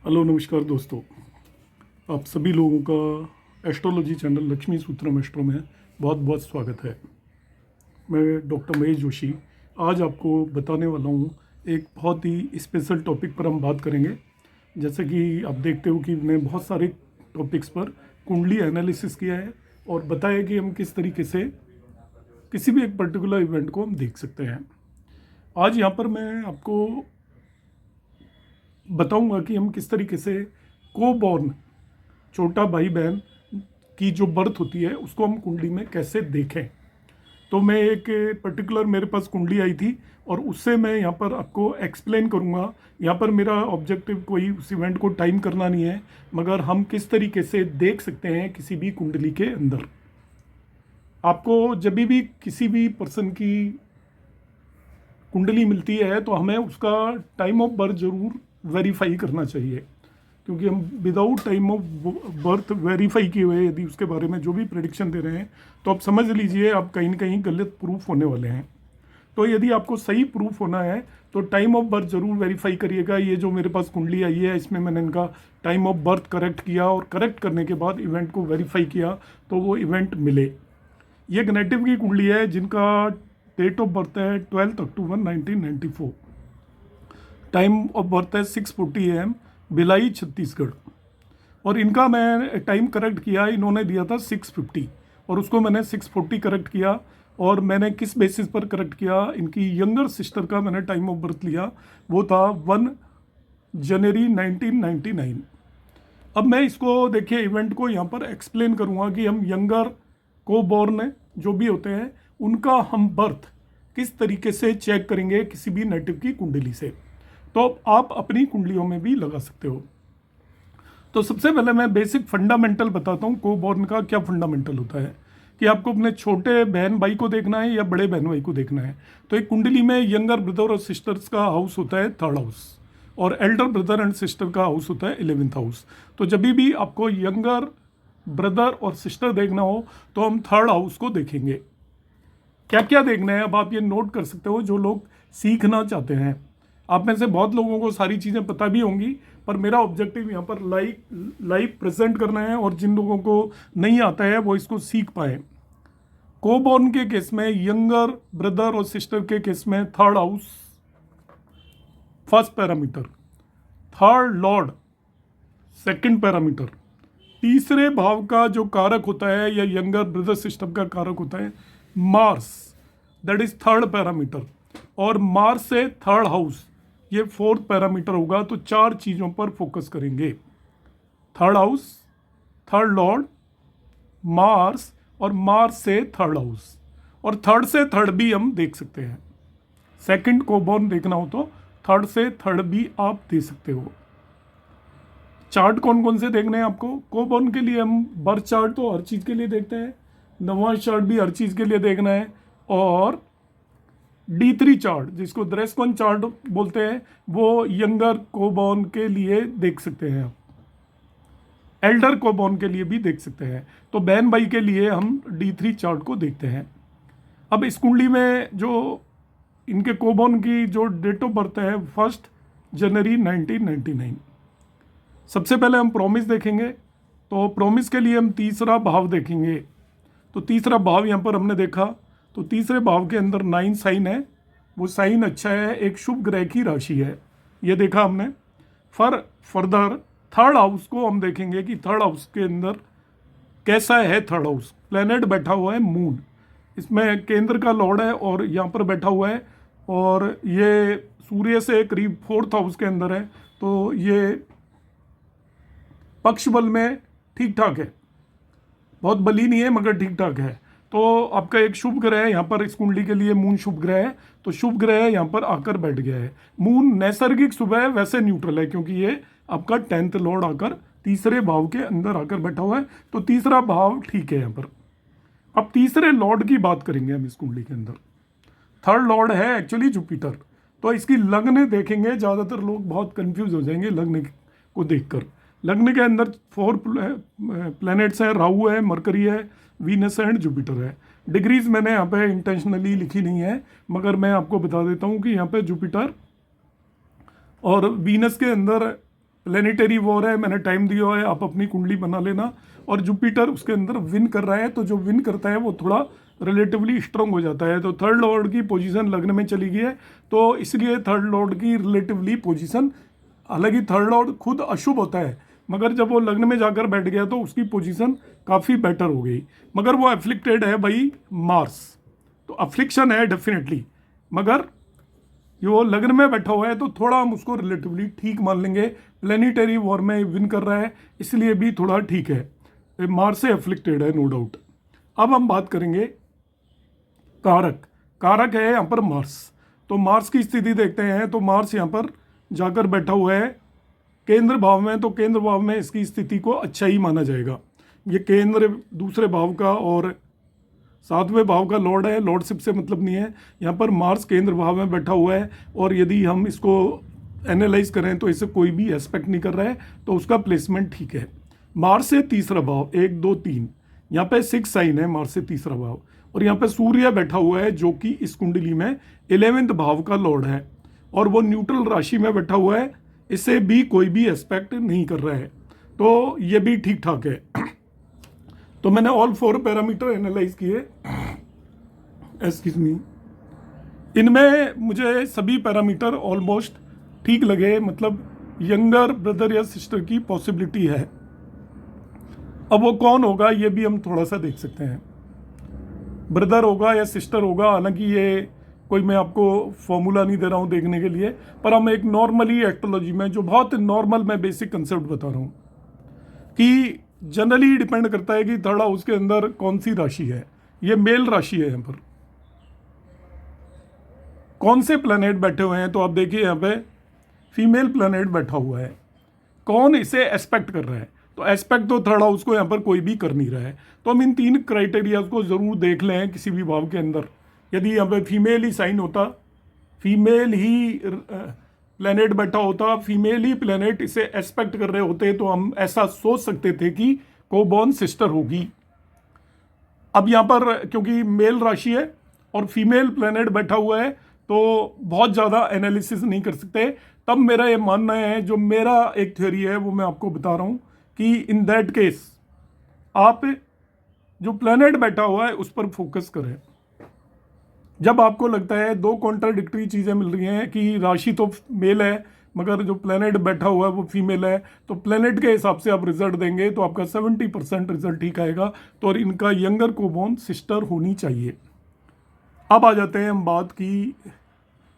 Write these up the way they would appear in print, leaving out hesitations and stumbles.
Hello नमस्कार दोस्तों। आप सभी लोगों का एस्ट्रोलॉजी चैनल लक्ष्मी सूत्रम एस्ट्रो में बहुत बहुत स्वागत है। मैं डॉक्टर महेश जोशी आज आपको बताने वाला हूँ एक बहुत ही स्पेशल टॉपिक पर हम बात करेंगे। जैसे कि आप देखते हो कि मैं बहुत सारे टॉपिक्स पर कुंडली एनालिसिस किया है और बताया कि हम किस तरीके से किसी भी एक पर्टिकुलर इवेंट को हम देख सकते हैं। आज यहाँ पर मैं आपको बताऊंगा कि हम किस तरीके से को बॉर्न छोटा भाई बहन की जो बर्थ होती है उसको हम कुंडली में कैसे देखें। तो मैं एक पर्टिकुलर मेरे पास कुंडली आई थी और उससे मैं यहाँ पर आपको एक्सप्लेन करूँगा। यहाँ पर मेरा ऑब्जेक्टिव कोई उस इवेंट को टाइम करना नहीं है, मगर हम किस तरीके से देख सकते हैं किसी भी कुंडली के अंदर। आपको जब भी किसी भी पर्सन की कुंडली मिलती है तो हमें उसका टाइम ऑफ बर्थ जरूर वेरीफाई करना चाहिए, क्योंकि हम without time of birth verify किए हुए यदि उसके बारे में जो भी प्रेडिक्शन दे रहे हैं तो आप समझ लीजिए आप कहीं ना कहीं गलत प्रूफ होने वाले हैं। तो यदि आपको सही प्रूफ होना है तो टाइम ऑफ बर्थ जरूर वेरीफाई करिएगा। ये जो मेरे पास कुंडली आई है इसमें मैंने इनका टाइम ऑफ बर्थ करेक्ट किया और करेक्ट करने के बाद इवेंट को वेरीफाई किया तो वो इवेंट मिले। ये नेटिव की कुंडली है जिनका डेट ऑफ बर्थ है 12 अक्टूबर 1994। टाइम ऑफ बर्थ है 6:40 AM, भिलाई छत्तीसगढ़। और इनका मैं टाइम करेक्ट किया, इन्होंने दिया था 6:50 और उसको मैंने 6:40 करेक्ट किया। और मैंने किस बेसिस पर करेक्ट किया, इनकी यंगर सिस्टर का मैंने टाइम ऑफ बर्थ लिया, वो था 1 जनवरी 1999। अब मैं इसको देखिए इवेंट को यहाँ पर एक्सप्लेन करूँगा कि हम यंगर को बॉर्न जो भी होते हैं उनका हम बर्थ किस तरीके से चेक करेंगे किसी भी नेटिव की कुंडली से। तो आप अपनी कुंडलियों में भी लगा सकते हो। तो सबसे पहले मैं बेसिक फंडामेंटल बताता हूँ को बॉर्न का क्या फंडामेंटल होता है, कि आपको अपने छोटे बहन भाई को देखना है या बड़े बहन भाई को देखना है। तो एक कुंडली में यंगर ब्रदर और सिस्टर्स का हाउस होता है 3rd हाउस और एल्डर ब्रदर एंड सिस्टर का हाउस होता है 11th हाउस। तो जब भी आपको यंगर ब्रदर और सिस्टर देखना हो तो हम 3rd हाउस को देखेंगे। क्या क्या देखना है अब आप ये नोट कर सकते हो। जो लोग सीखना चाहते हैं, आप में से बहुत लोगों को सारी चीज़ें पता भी होंगी, पर मेरा ऑब्जेक्टिव यहाँ पर लाइव प्रेजेंट करना है और जिन लोगों को नहीं आता है वो इसको सीख पाए। कोबॉर्न के केस में यंगर ब्रदर और सिस्टर के केस में 3rd house first parameter, 3rd Lord second parameter, तीसरे भाव का जो कारक होता है या यंगर ब्रदर सिस्टर का कारक होता है Mars, that is 3rd parameter. और मार्स से 3rd हाउस ये 4th पैरामीटर होगा। तो 4 चीज़ों पर फोकस करेंगे, 3rd house, 3rd Lord, Mars और मार्स से 3rd हाउस। और 3rd से 3rd भी हम देख सकते हैं। सेकंड कोबॉर्न देखना हो तो 3rd से 3rd भी आप दे सकते हो। चार्ट कौन कौन से देखने हैं आपको कोबॉर्न के लिए? हम बर्थ चार्ट तो हर चीज़ के लिए देखते हैं, नवाज चार्ट भी हर चीज़ के लिए देखना है, और D3 चार्ट जिसको द्रेस्कॉन चार्ट बोलते हैं वो यंगर कोबॉर्न के लिए देख सकते हैं आप, एल्डर कोबॉर्न के लिए भी देख सकते हैं। तो बहन भाई के लिए हम D3 चार्ट को देखते हैं। अब इस कुंडली में जो इनके कोबॉर्न की जो डेट ऑफ बर्थ है 1 जनवरी 1999। सबसे पहले हम प्रॉमिस देखेंगे। तो प्रॉमिस के लिए हम तीसरा भाव देखेंगे। तो तीसरा भाव यहाँ पर हमने देखा, तो तीसरे भाव के अंदर 9 साइन है, वो साइन अच्छा है, एक शुभ ग्रह की राशि है, ये देखा हमने। फर्दर 3rd हाउस को हम देखेंगे कि 3rd हाउस के अंदर कैसा है। 3rd हाउस प्लेनेट बैठा हुआ है मून, इसमें केंद्र का लॉर्ड है और यहाँ पर बैठा हुआ है, और ये सूर्य से करीब 4th हाउस के अंदर है। तो ये पक्ष बल में ठीक ठाक है, बहुत बली नहीं है मगर ठीक ठाक है। तो आपका एक शुभ ग्रह है यहाँ पर, इस कुंडली के लिए मून शुभ ग्रह है, तो शुभ ग्रह यहाँ पर आकर बैठ गया है। मून नैसर्गिक शुभ है, वैसे न्यूट्रल है क्योंकि ये आपका 10th लॉर्ड आकर तीसरे भाव के अंदर आकर बैठा हुआ है। तो तीसरा भाव ठीक है यहाँ पर। अब तीसरे लॉर्ड की बात करेंगे हम इस कुंडली के अंदर। 3rd लॉर्ड है एक्चुअली जुपिटर। तो इसकी लग्न देखेंगे, ज़्यादातर लोग बहुत कंफ्यूज हो जाएंगे लग्न को देखकर। लग्न के अंदर 4 प्लैनेट्स हैं, राहु है, मरकरी है, वीनस है एंड जुपिटर है। डिग्रीज मैंने यहाँ पे इंटेंशनली लिखी नहीं है, मगर मैं आपको बता देता हूँ कि यहाँ पे जुपिटर और वीनस के अंदर प्लेनेटरी वॉर है, मैंने टाइम दिया है, आप अपनी कुंडली बना लेना। और जुपिटर उसके अंदर विन कर रहा है, तो जो विन करता है वो थोड़ा रिलेटिवली स्ट्रांग हो जाता है। तो थर्ड लॉर्ड की पोजीशन लग्न में चली गई है, तो इसलिए थर्ड लॉर्ड की रिलेटिवली पोजीशन, हालांकि थर्ड लॉर्ड खुद अशुभ होता है, मगर जब वो लग्न में जाकर बैठ गया तो उसकी पोजीशन काफ़ी बेटर हो गई। मगर वो एफ्लिक्टेड है भाई मार्स, तो अफ्लिक्शन है डेफिनेटली, मगर ये वो लग्न में बैठा हुआ है तो थोड़ा हम उसको रिलेटिवली ठीक मान लेंगे। प्लेनेटरी वॉर में विन कर रहा है, इसलिए भी थोड़ा ठीक है। मार्स से एफ्लिक्टेड है नो डाउट। अब हम बात करेंगे कारक। कारक है यहाँ पर मार्स, तो मार्स की स्थिति देखते हैं। तो मार्स यहाँ पर जाकर बैठा हुआ है केंद्र भाव में, तो केंद्र भाव में इसकी स्थिति को अच्छा ही माना जाएगा। ये केंद्र दूसरे भाव का और 7वें भाव का लॉर्ड है, लॉर्डशिप से मतलब नहीं है। यहाँ पर मार्स केंद्र भाव में बैठा हुआ है, और यदि हम इसको एनालाइज करें तो इसे कोई भी एस्पेक्ट नहीं कर रहा है, तो उसका प्लेसमेंट ठीक है। मार्स से तीसरा भाव 1 2 3, यहाँ पे 6 साइन है मार्स से तीसरा भाव, और यहाँ पे सूर्य बैठा हुआ है जो कि इस कुंडली में 11वें भाव का लॉर्ड है, और वो न्यूट्रल राशि में बैठा हुआ है, इससे भी कोई भी एस्पेक्ट नहीं कर रहा है, तो ये भी ठीक ठाक है। तो मैंने ऑल 4 पैरामीटर एनालाइज किए, एक्सक्यूज मी, इनमें मुझे सभी पैरामीटर ऑलमोस्ट ठीक लगे, मतलब यंगर ब्रदर या सिस्टर की पॉसिबिलिटी है। अब वो कौन होगा ये भी हम थोड़ा सा देख सकते हैं, ब्रदर होगा या सिस्टर होगा। हालांकि ये कोई मैं आपको फॉर्मूला नहीं दे रहा हूँ देखने के लिए, पर हम एक नॉर्मली एस्ट्रोलॉजी में जो बहुत नॉर्मल मैं बेसिक कंसेप्ट बता रहा हूँ कि जनरली डिपेंड करता है कि थर्ड हाउस के अंदर कौन सी राशि है। ये मेल राशि है, यहाँ पर कौन से प्लैनेट बैठे हुए हैं, तो आप देखिए यहाँ पे फीमेल प्लैनेट बैठा हुआ है, कौन इसे एस्पेक्ट कर रहा है, तो एस्पेक्ट तो थर्ड हाउस को यहाँ पर कोई भी कर नहीं रहा है। तो हम इन 3 क्राइटेरिया को जरूर देख लें किसी भी भाव के अंदर। यदि यहाँ पे फीमेल ही साइन होता, फीमेल ही प्लैनेट बैठा होता, फीमेल ही प्लैनेट इसे एस्पेक्ट कर रहे होते, तो हम ऐसा सोच सकते थे कि कोबॉर्न सिस्टर होगी। अब यहाँ पर क्योंकि मेल राशि है और फीमेल प्लैनेट बैठा हुआ है, तो बहुत ज़्यादा एनालिसिस नहीं कर सकते। तब मेरा ये मानना है, जो मेरा एक थ्योरी है वो मैं आपको बता रहा हूँ कि इन दैट केस आप जो प्लैनेट बैठा हुआ है उस पर फोकस करें। जब आपको लगता है 2 कॉन्ट्राडिक्टरी चीज़ें मिल रही हैं कि राशि तो मेल है मगर जो प्लैनेट बैठा हुआ है वो फीमेल है, तो प्लैनेट के हिसाब से आप रिजल्ट देंगे तो आपका 70% रिजल्ट ठीक आएगा। तो और इनका यंगर कोबॉर्न सिस्टर होनी चाहिए। अब आ जाते हैं हम बात की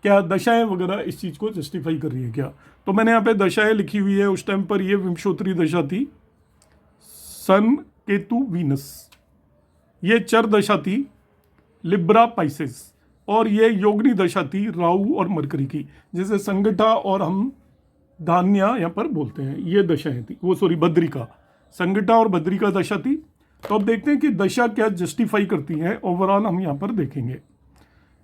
क्या दशाएं वगैरह इस चीज़ को जस्टिफाई कर रही है क्या। तो मैंने यहाँ पे दशाएं लिखी हुई है, उस टाइम पर ये विंशोत्तरी दशा थी, सन केतु वीनस, ये चर दशा थी लिब्रा पाइसेस, और ये योगनी दशा थी राहु और मरकरी की, जैसे संगठा और हम धान्या यहाँ पर बोलते हैं, ये दशाएं थी, वो सॉरी बद्रिका, संगठा और बद्रिका दशा थी। तो अब देखते हैं कि दशा क्या जस्टिफाई करती है, ओवरऑल हम यहाँ पर देखेंगे।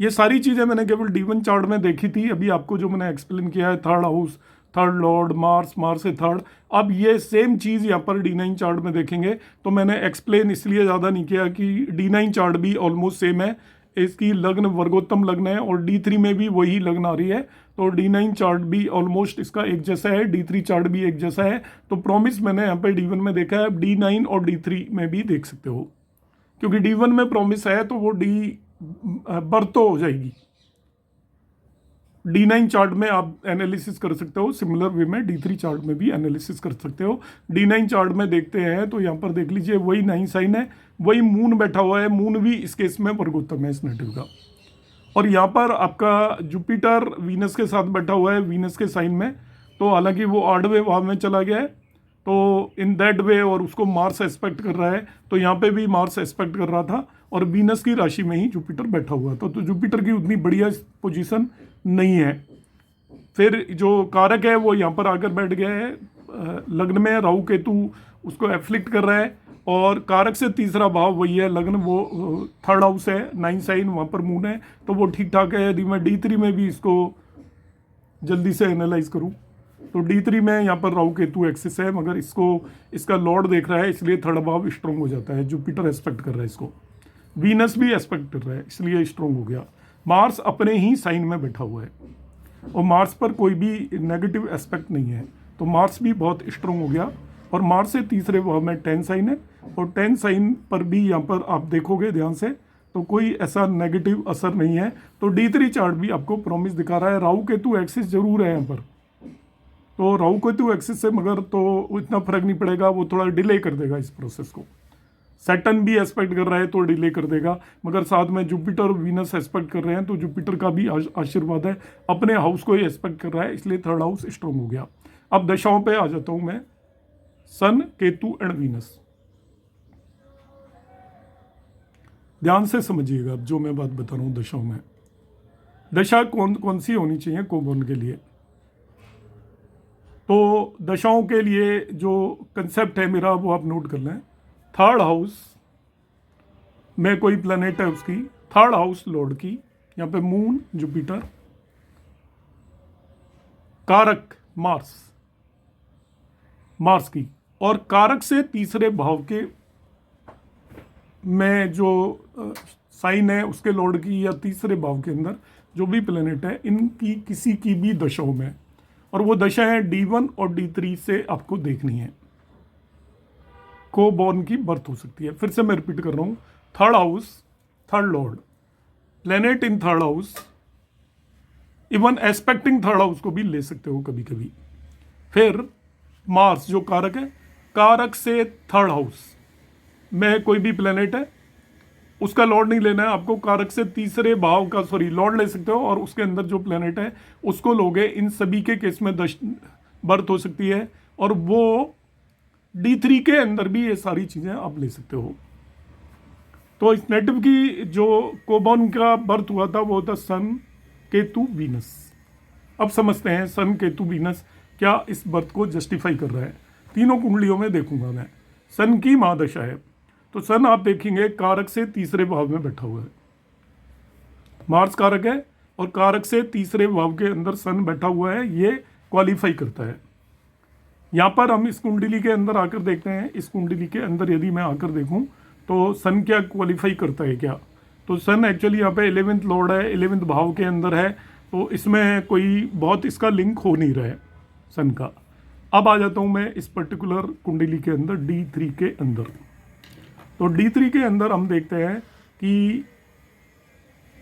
ये सारी चीज़ें मैंने केवल D1 चार्ट में देखी थी, अभी आपको जो मैंने एक्सप्लेन किया है third house, third Lord, Mars, Mars से थर्ड, अब ये सेम चीज़ यहाँ पर D9 चार्ट में देखेंगे। तो मैंने एक्सप्लेन इसलिए ज़्यादा नहीं किया कि D9 चार्ट भी ऑलमोस्ट सेम है, इसकी लग्न वर्गोत्तम लग्न है और D3 में भी वही लग्न आ रही है, तो D9 चार्ट भी ऑलमोस्ट इसका एक जैसा है, D3 चार्ट भी एक जैसा है। तो प्रॉमिस मैंने यहाँ पे D1 में देखा है, D9 और D3 में भी देख सकते हो, क्योंकि D1 में प्रॉमिस है तो वो बर्थ हो जाएगी। D9 चार्ट में आप एनालिसिस कर सकते हो, सिमिलर वे में D3 चार्ट में भी एनालिसिस कर सकते हो। D9 चार्ट में देखते हैं तो यहाँ पर देख लीजिए वही 9 साइन है, वही मून बैठा हुआ है, मून भी इस केस में वर्गोत्तम है इस नेटिव का, और यहाँ पर आपका जुपिटर वीनस के साथ बैठा हुआ है, वीनस के साइन में, तो हालांकि वो 8वें भाव में चला गया है, तो इन दैट वे, और उसको मार्स एस्पेक्ट कर रहा है, तो यहाँ पे भी मार्स एस्पेक्ट कर रहा था, और वीनस की राशि में ही जुपिटर बैठा हुआ था, तो जुपिटर की उतनी बढ़िया पोजीशन नहीं है। फिर जो कारक है वो यहाँ पर आकर बैठ गया है लग्न में, राहु केतु उसको एफ्लिक्ट कर रहा है, और कारक से तीसरा भाव वही है लग्न, वो थर्ड हाउस है, 9 साइन, वहाँ पर मून है, तो वो ठीक ठाक है। यदि मैं D3 में भी इसको जल्दी से एनालाइज करूँ तो D3 में यहाँ पर राहु केतु एक्सिस है, मगर इसका लॉर्ड देख रहा है, इसलिए थर्ड भाव स्ट्रॉन्ग हो जाता है, जुपिटर एस्पेक्ट कर रहा है इसको, वीनस भी एस्पेक्ट कर रहा है, इसलिए स्ट्रॉन्ग हो गया। मार्स अपने ही साइन में बैठा हुआ है और मार्स पर कोई भी नेगेटिव एस्पेक्ट नहीं है, तो मार्स भी बहुत स्ट्रॉन्ग हो गया, और मार्स से तीसरे भाव में 10 साइन है, और 10 साइन पर भी यहाँ पर आप देखोगे ध्यान से तो कोई ऐसा नेगेटिव असर नहीं है। तो D3 चार्ट भी आपको प्रॉमिस दिखा रहा है। राहु केतु एक्सिस जरूर है यहाँ पर, तो राहु केतु एक्सिस से मगर तो इतना फर्क नहीं पड़ेगा, वो थोड़ा डिले कर देगा इस प्रोसेस को। सैटर्न भी एस्पेक्ट कर रहा है तो डिले कर देगा, मगर साथ में जुपिटर और वीनस एस्पेक्ट कर रहे हैं, तो जुपिटर का भी आशीर्वाद है, अपने हाउस को ही एस्पेक्ट कर रहा है, इसलिए थर्ड हाउस स्ट्रॉन्ग हो गया। अब दशाओं पे आ जाता हूं मैं, सन, केतु एंड वीनस। ध्यान से समझिएगा अब जो मैं बात बता रहा हूं दशाओं में। दशा कौन कौन सी होनी चाहिए कोबोन के लिए? तो दशाओं के लिए जो कंसेप्ट है मेरा वो आप नोट कर लें। थर्ड हाउस में कोई प्लैनेट है उसकी, थर्ड हाउस लॉर्ड की, यहाँ पे मून, जुपिटर, कारक मार्स, मार्स की, और कारक से तीसरे भाव के में जो साइन है उसके लॉर्ड की, या तीसरे भाव के अंदर जो भी प्लैनेट है, इनकी किसी की भी दशाओं में, और वो दशा है D1 और D3 से आपको देखनी है, को बॉर्न की बर्थ हो सकती है। फिर से मैं रिपीट कर रहा हूं, third house, third Lord, planet in third house, even expecting third house को भी ले सकते हो कभी कभी। फिर मार्स जो कारक है, कारक से थर्ड हाउस में कोई भी प्लेनेट है, उसका लॉर्ड नहीं लेना है आपको, कारक से तीसरे भाव का लॉर्ड ले सकते हो, और उसके अंदर जो प्लेनेट है उसको लोगे। इन सभी के केस में बर्थ हो सकती है, और वो D3 के अंदर भी ये सारी चीजें आप ले सकते हो। तो इस नेटिव की जो कोबॉन का बर्थ हुआ था वो था सन, केतु, वीनस। अब समझते हैं सन, केतु, वीनस क्या इस बर्थ को जस्टिफाई कर रहा है। तीनों कुंडलियों में देखूंगा मैं। सन की महादशा है, तो सन आप देखेंगे कारक से तीसरे भाव में बैठा हुआ है, मार्स कारक है और कारक से तीसरे भाव के अंदर सन बैठा हुआ है, ये क्वालिफाई करता है। यहाँ पर हम इस कुंडली के अंदर आकर देखते हैं, इस कुंडली के अंदर यदि मैं आकर देखूं तो सन क्या क्वालिफाई करता है क्या? तो सन एक्चुअली यहाँ पे 11th लॉर्ड है, 11th भाव के अंदर है, तो इसमें कोई बहुत इसका लिंक हो नहीं रहा है सन का। अब आ जाता हूँ मैं इस पर्टिकुलर कुंडली के अंदर D3 के अंदर। तो D3 के अंदर हम देखते हैं कि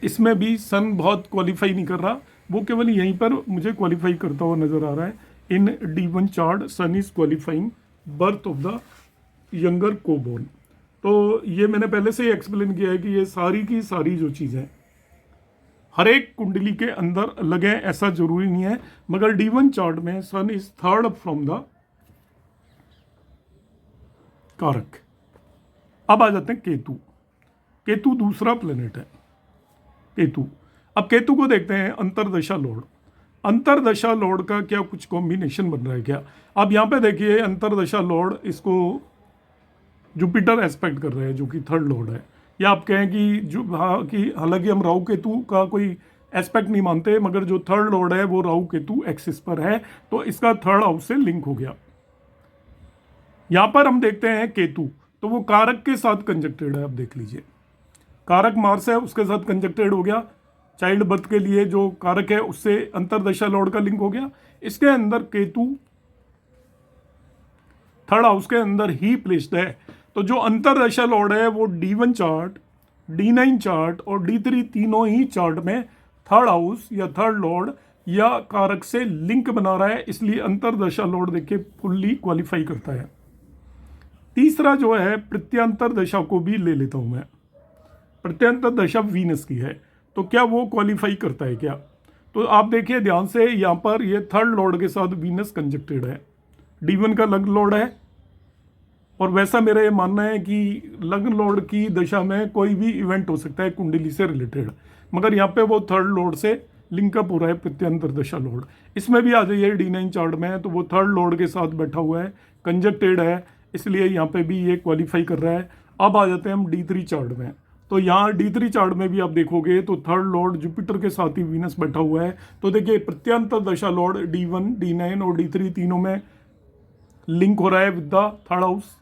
इसमें भी सन बहुत क्वालिफाई नहीं कर रहा, वो केवल यहीं पर मुझे क्वालिफाई करता हुआ नजर आ रहा है। In D1 chart sun is qualifying birth of the younger कोबोन। तो ये मैंने पहले से ही एक्सप्लेन किया है कि ये सारी की सारी जो चीज़ें हर एक कुंडली के अंदर अलग है, ऐसा जरूरी नहीं है, मगर D1 चार्ट में सन इज थर्ड फ्रॉम द कारक। अब आ जाते हैं केतु। केतु दूसरा प्लेनेट है केतु। अब केतु को देखते हैं अंतरदशा लॉर्ड। अंतरदशा लॉर्ड का क्या कुछ कॉम्बिनेशन बन रहा है क्या? अब यहाँ पे देखिए अंतरदशा लॉर्ड, इसको जुपिटर एस्पेक्ट कर रहे हैं जो कि थर्ड लॉर्ड है, या आप कहें कि जो कि हालांकि हम राहु केतु का कोई एस्पेक्ट नहीं मानते, मगर जो थर्ड लॉर्ड है वो राहु केतु एक्सिस पर है, तो इसका थर्ड हाउस से लिंक हो गया। यहां पर हम देखते हैं केतु, तो वो कारक के साथ कंजक्टेड है। अब देख लीजिए, कारक मार्स है, उसके साथ कंजक्टेड हो गया। चाइल्ड बर्थ के लिए जो कारक है उससे अंतरदशा लॉर्ड का लिंक हो गया। इसके अंदर केतु थर्ड हाउस के अंदर ही प्लेस्ड है। तो जो अंतरदशा लॉर्ड है वो D1 चार्ट, D9 चार्ट और D3 तीनों ही चार्ट में थर्ड हाउस या थर्ड लॉर्ड या कारक से लिंक बना रहा है, इसलिए अंतरदशा लॉर्ड देखिए फुल्ली क्वालिफाई करता है। तीसरा जो है प्रत्यंतर दशा को भी ले लेता हूं मैं। प्रत्यंतर दशा वीनस की है, तो क्या वो क्वालिफाई करता है क्या? तो आप देखिए ध्यान से, यहां पर ये थर्ड लॉर्ड के साथ वीनस कंजक्टेड है, D1 का लग्न लॉर्ड है, और वैसा मेरा ये मानना है कि लग्न लॉर्ड की दशा में कोई भी इवेंट हो सकता है कुंडली से रिलेटेड, मगर यहाँ पे वो थर्ड लॉर्ड से लिंकअप हो रहा है प्रत्यंतर दशा लॉर्ड। इसमें भी आ जाइए D9 चार्ट में, तो वो थर्ड लॉर्ड के साथ बैठा हुआ है, कंजक्टेड है, इसलिए यहाँ पे भी ये क्वालिफाई कर रहा है। अब आ जाते हैं हम D3 चार्ट में। तो यहाँ D3 चार्ट में भी आप देखोगे तो थर्ड लॉर्ड जुपिटर के साथ ही वीनस बैठा हुआ है। तो देखिए प्रत्यंतर दशा लॉर्ड D1, D9 और D3 तीनों में लिंक हो रहा है विद द थर्ड हाउस।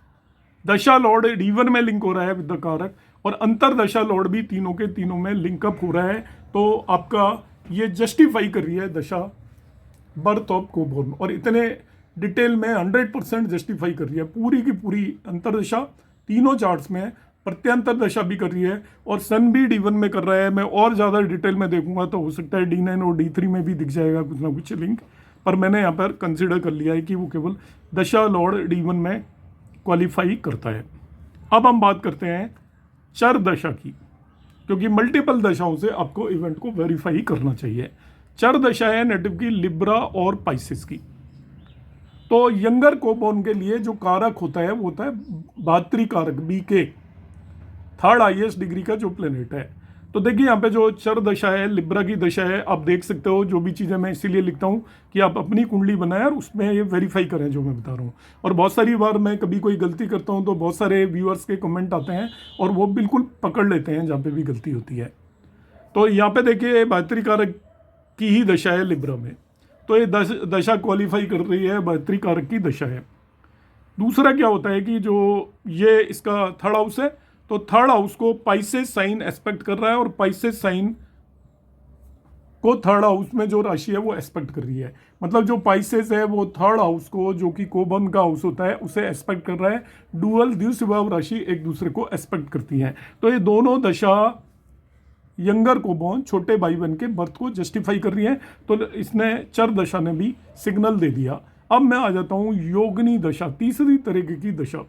दशा लॉर्ड D1 में लिंक हो रहा है विद द कारक, और अंतर दशा लॉर्ड भी तीनों के तीनों में लिंकअप हो रहा है। तो आपका ये जस्टिफाई कर रही है दशा बर्थ ऑफ कोबोन। और इतने डिटेल में 100% जस्टिफाई कर रही है, पूरी की पूरी अंतरदशा तीनों चार्ट्स में है, प्रत्यंतर दशा भी कर रही है और सन भी D1 में कर रहा है। मैं और ज़्यादा डिटेल में देखूंगा तो हो सकता है D9 और D3 में भी दिख जाएगा कुछ ना कुछ लिंक, पर मैंने यहाँ पर कंसिडर कर लिया है कि वो केवल दशा लॉर्ड D1 में क्वालिफाई करता है। अब हम बात करते हैं चर दशा की, क्योंकि मल्टीपल दशाओं से आपको इवेंट को वेरीफाई करना चाहिए। चर दशा है नेटिव की लिब्रा और पाइसिस की। तो यंगर कोबॉर्न के लिए जो कारक होता है वो होता है भातृ कारक, BK, थर्ड हाईएस्ट डिग्री का जो प्लेनेट है। तो देखिए यहाँ पे जो चर दशा है, लिब्रा की दशा है, आप देख सकते हो जो भी चीज़ें मैं इसीलिए लिखता हूँ कि आप अपनी कुंडली बनाएं और उसमें ये वेरीफाई करें जो मैं बता रहा हूँ। और बहुत सारी बार मैं कभी कोई गलती करता हूँ तो बहुत सारे व्यूअर्स के कमेंट आते हैं और वो बिल्कुल पकड़ लेते हैं जहाँ पे भी गलती होती है। तो यहाँ पे देखिए भातृ कारक की ही दशा है लिब्रा में, तो ये दशा क्वालिफाई कर रही है, भातृ कारक की दशा है। दूसरा क्या होता है कि जो ये इसका थर्ड हाउस है, तो थर्ड हाउस को पाइसेस साइन एस्पेक्ट कर रहा है और पाइसेस साइन को थर्ड हाउस में जो राशि है वो एस्पेक्ट कर रही है। मतलब जो पाइसेस है वो थर्ड हाउस को, जो कि कोबन का हाउस होता है, उसे एस्पेक्ट कर रहा है। डुअल द्विस्वभाव राशि एक दूसरे को एस्पेक्ट करती है। तो ये दोनों दशा यंगर कोबॉन, छोटे भाई बहन के बर्थ को जस्टिफाई कर रही है। तो इसने चर दशा ने भी सिग्नल दे दिया। अब मैं आ जाता हूं योगिनी दशा, तीसरी तरीके की दशा।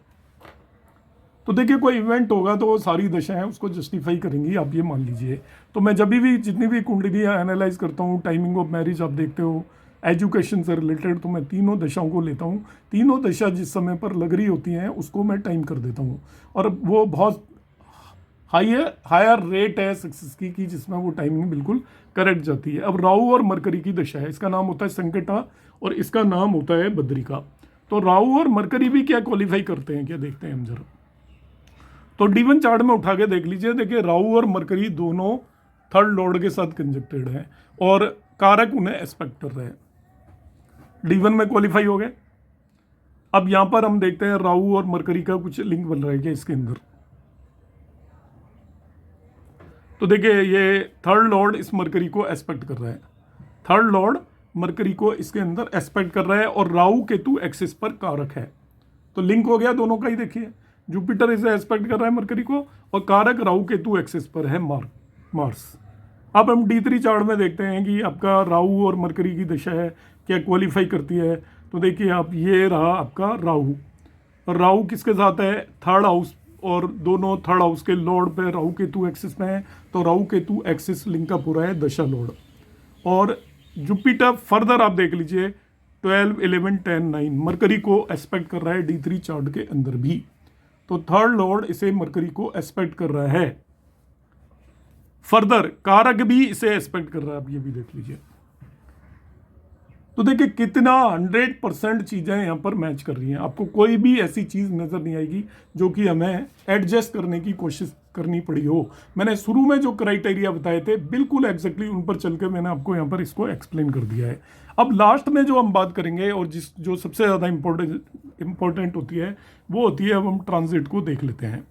तो देखिए कोई इवेंट होगा तो वो सारी दशाएं उसको जस्टिफाई करेंगी, आप ये मान लीजिए। तो मैं जब भी जितनी भी कुंडलियाँ एनालाइज करता हूँ, टाइमिंग ऑफ मैरिज आप देखते हो, एजुकेशन से रिलेटेड, तो मैं तीनों दशाओं को लेता हूँ। तीनों दशा जिस समय पर लग रही होती हैं उसको मैं टाइम कर देता हूँ और वो बहुत हायर रेट है सक्सेस की कि जिसमें वो टाइमिंग बिल्कुल करेक्ट जाती है। अब राहु और मरकरी की दशा है, इसका नाम होता है संकटा और इसका नाम होता है बद्रिका। तो राहु और मरकरी भी क्या क्वालिफाई करते हैं, क्या देखते हैं हम जरा। तो D1 चार्ट में उठा के देख लीजिए। देखिए राहु और मरकरी दोनों थर्ड लॉर्ड के साथ कंजक्टेड हैं और कारक उन्हें एस्पेक्ट कर रहे हैं, D1 में क्वालिफाई हो गए। अब यहां पर हम देखते हैं राहु और मरकरी का कुछ लिंक बन रहा है क्या इसके अंदर। तो देखिए ये थर्ड लॉर्ड इस मरकरी को एस्पेक्ट कर रहा है, थर्ड लॉर्ड मरकरी को इसके अंदर एस्पेक्ट कर रहा है और राहु केतु एक्सिस पर कारक है। तो लिंक हो गया दोनों का ही। देखिए जुपिटर इसे एस्पेक्ट कर रहा है मरकरी को और कारक राहु केतु एक्सिस पर है मार्स। अब हम D3 चार्ट में देखते हैं कि आपका राहु और मरकरी की दशा है क्या क्वालिफाई करती है। तो देखिए आप, ये रहा आपका राहु, और राहु किसके साथ है, थर्ड हाउस, और दोनों थर्ड हाउस के लॉर्ड पे राहु केतु एक्सिस में है। तो Rahu Ketu axis link up हो रहा है दशा लॉर्ड। और जुपिटर फर्दर आप देख लीजिए 12, 11, 10, 9 मरकरी को एस्पेक्ट कर रहा है D3 चार्ट के अंदर भी। तो थर्ड लॉर्ड इसे मरकरी को एस्पेक्ट कर रहा है। फर्दर कारक भी इसे एस्पेक्ट कर रहा है, आप ये भी देख लीजिए। तो देखिए कितना 100% चीजें यहां पर मैच कर रही हैं। आपको कोई भी ऐसी चीज नजर नहीं आएगी जो कि हमें एडजस्ट करने की कोशिश करनी पड़ी हो। मैंने शुरू में जो क्राइटेरिया बताए थे बिल्कुल एग्जैक्टली उन पर चल के मैंने आपको यहाँ पर इसको एक्सप्लेन कर दिया है। अब लास्ट में जो हम बात करेंगे और जो सबसे ज़्यादा इम्पोर्टेंट होती है वो होती है, अब हम ट्रांजिट को देख लेते हैं।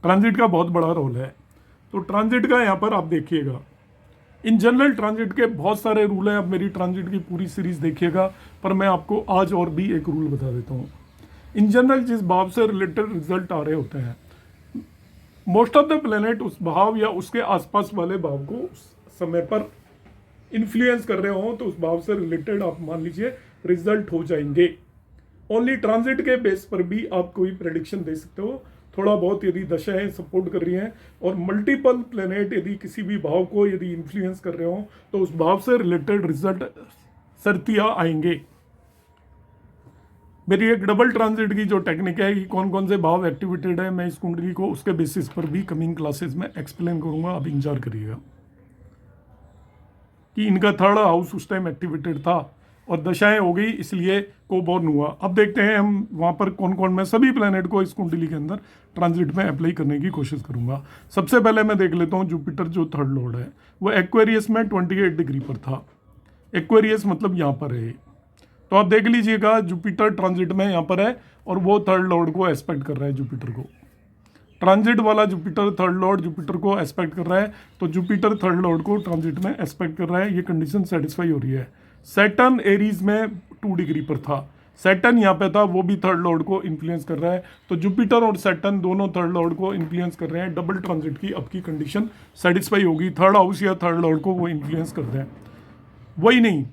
ट्रांजिट का बहुत बड़ा रोल है। तो ट्रांजिट का यहाँ पर आप देखिएगा, इन जनरल ट्रांजिट के बहुत सारे रूल हैं। अब मेरी ट्रांजिट की पूरी सीरीज देखिएगा, पर मैं आपको आज और भी एक रूल बता देता हूँ। इन जनरल जिस भाव से रिलेटेड रिजल्ट आ रहे होते हैं, मोस्ट ऑफ द प्लेनेट उस भाव या उसके आसपास वाले भाव को उस समय पर इन्फ्लुएंस कर रहे हो, तो उस भाव से रिलेटेड आप मान लीजिए रिजल्ट हो जाएंगे। ओनली ट्रांजिट के बेस पर भी आप कोई प्रेडिक्शन दे सकते हो, थोड़ा बहुत यदि दशाएं सपोर्ट कर रही हैं और मल्टीपल प्लेनेट यदि किसी भी भाव को यदि इन्फ्लुएंस कर रहे हो तो उस भाव से रिलेटेड रिजल्ट सरतिया आएंगे। मेरी एक डबल ट्रांजिट की जो टेक्निक है कि कौन कौन से भाव एक्टिवेटेड है, मैं इस कुंडली को उसके बेसिस पर भी कमिंग क्लासेस में एक्सप्लेन करूंगा। आप इंतजार करिएगा कि इनका थर्ड हाउस उस टाइम एक्टिवेटेड था और दशाएं हो गई इसलिए कोबॉर्न हुआ। अब देखते हैं हम वहाँ पर कौन कौन, मैं सभी प्लैनेट को इस कुंडली के अंदर ट्रांजिट में अप्लाई करने की कोशिश करूंगा। सबसे पहले मैं देख लेता हूँ जुपिटर जो थर्ड लॉर्ड है वो एक्वेरियस में 28 डिग्री पर था। एक्वेरियस मतलब यहाँ पर है, तो आप देख लीजिएगा जुपिटर ट्रांजिट में यहाँ पर है और वो थर्ड लॉर्ड को एस्पेक्ट कर रहा है। जुपिटर को ट्रांजिट वाला जुपिटर थर्ड लॉर्ड जुपिटर को एस्पेक्ट कर रहा है, तो जुपिटर थर्ड लॉर्ड को ट्रांजिट में एस्पेक्ट कर रहा है। ये कंडीशन सेटिस्फाई हो रही है। सैटर्न एरीज में 2 डिग्री पर था। सैटर्न यहाँ पे था, वो भी थर्ड लॉर्ड को इन्फ्लुएंस कर रहा है। तो जुपिटर और सैटर्न दोनों थर्ड लॉर्ड को इन्फ्लुएंस कर रहे हैं। डबल ट्रांजिट की आपकी कंडीशन सेटिस्फाई होगी, थर्ड हाउस या थर्ड लॉर्ड को वो इन्फ्लुएंस कर रहे हैं। वही नहीं,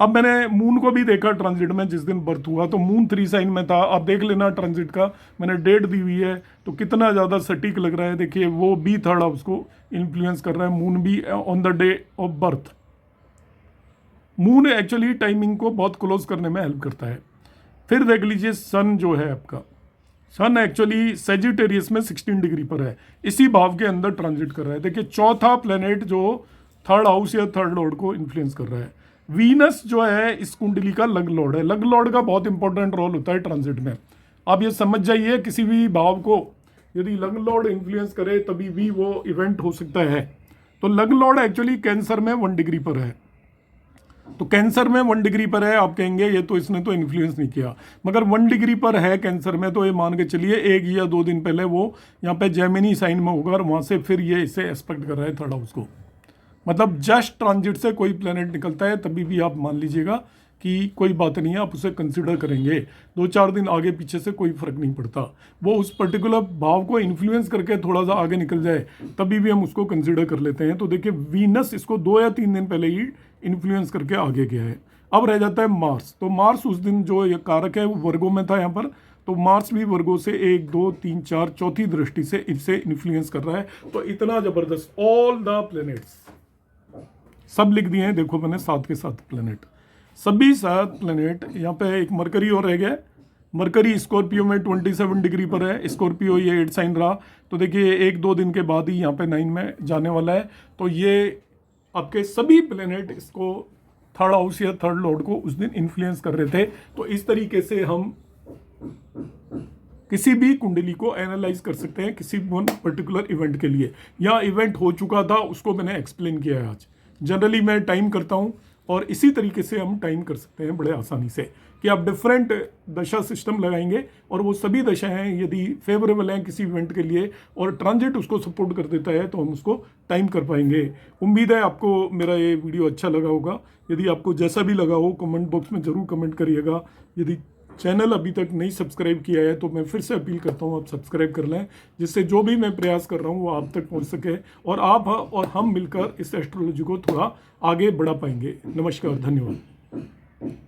अब मैंने मून को भी देखा ट्रांजिट में जिस दिन बर्थ हुआ, तो मून 3 साइन में था। आप देख लेना ट्रांजिट का, मैंने डेट दी हुई है, तो कितना ज़्यादा सटीक लग रहा है। देखिए वो भी थर्ड हाउस को इन्फ्लुएंस कर रहा है, मून भी on the day of birth. Moon actually timing को बहुत क्लोज करने में हेल्प करता है। फिर देख लीजिए सन जो है आपका, सन एक्चुअली सेजिटेरियस में 16 डिग्री पर है, इसी भाव के अंदर ट्रांजिट कर रहा है। देखिए चौथा प्लेनेट जो थर्ड हाउस या थर्ड लॉर्ड को इन्फ्लुएंस कर रहा है। वीनस जो है इस कुंडली का लग लॉर्ड है। लग लॉर्ड का बहुत इंपॉर्टेंट रोल होता है ट्रांजिट में। आप ये समझ जाइए, किसी भी भाव को यदि लग लॉर्ड इन्फ्लुएंस करे तभी भी वो इवेंट हो सकता है। तो लग लॉर्ड एक्चुअली कैंसर में 1 डिग्री पर है। तो कैंसर में 1 डिग्री पर है, आप कहेंगे ये तो इसने तो इन्फ्लुएंस नहीं किया, मगर 1 डिग्री पर है कैंसर में, तो ये मान के चलिए 1 या 2 दिन पहले वो यहाँ पे जेमिनी साइन में होगा और वहाँ से फिर ये इसे एक्सपेक्ट कर रहा है थर्ड हाउस को। मतलब जस्ट ट्रांजिट से कोई प्लेनेट निकलता है तभी भी आप मान लीजिएगा कि कोई बात नहीं है, आप उसे कंसिडर करेंगे। 2-4 दिन आगे पीछे से कोई फर्क नहीं पड़ता, वो उस पर्टिकुलर भाव को इन्फ्लुएंस करके थोड़ा सा आगे निकल जाए तभी भी हम उसको कंसिडर कर लेते हैं। तो देखिए वीनस इसको 2 या 3 दिन पहले ही इन्फ्लुएंस करके आगे गया है। अब रह जाता है मार्स। तो मार्स उस दिन जो ये कारक है वो वर्गो में था यहाँ पर, तो मार्स भी वर्गो से 1, 2, 3, 4 चौथी दृष्टि से इसे इन्फ्लुएंस कर रहा है। तो इतना जबरदस्त, ऑल द प्लैनेट्स सब लिख दिए हैं, देखो मैंने 7 के 7 प्लैनेट, सभी 7 प्लैनेट। यहाँ पे एक मरकरी और रह गया, मरकरी स्कॉर्पियो में 27 डिग्री पर है। स्कॉर्पियो ये 8 साइन रहा, तो देखिए 1-2 दिन के बाद ही यहाँ पे 9 में जाने वाला है। तो ये आपके सभी प्लैनेट इसको थर्ड हाउस या थर्ड लॉर्ड को उस दिन इन्फ्लुएंस कर रहे थे। तो इस तरीके से हम किसी भी कुंडली को एनालाइज कर सकते हैं किसी वन पर्टिकुलर इवेंट के लिए। या इवेंट हो चुका था उसको मैंने एक्सप्लेन किया है आज। जनरली मैं टाइम करता हूं और इसी तरीके से हम टाइम कर सकते हैं बड़े आसानी से कि आप डिफरेंट दशा सिस्टम लगाएंगे और वो सभी दशाएं यदि फेवरेबल हैं किसी इवेंट के लिए और ट्रांजिट उसको सपोर्ट कर देता है तो हम उसको टाइम कर पाएंगे। उम्मीद है आपको मेरा ये वीडियो अच्छा लगा होगा। यदि आपको जैसा भी लगा हो कमेंट बॉक्स में ज़रूर कमेंट करिएगा। यदि चैनल अभी तक नहीं सब्सक्राइब किया है तो मैं फिर से अपील करता हूँ आप सब्सक्राइब कर लें, जिससे जो भी मैं प्रयास कर रहा हूँ वो आप तक पहुँच सके और आप और हम मिलकर इस एस्ट्रोलॉजी को थोड़ा आगे बढ़ा पाएंगे। नमस्कार, धन्यवाद।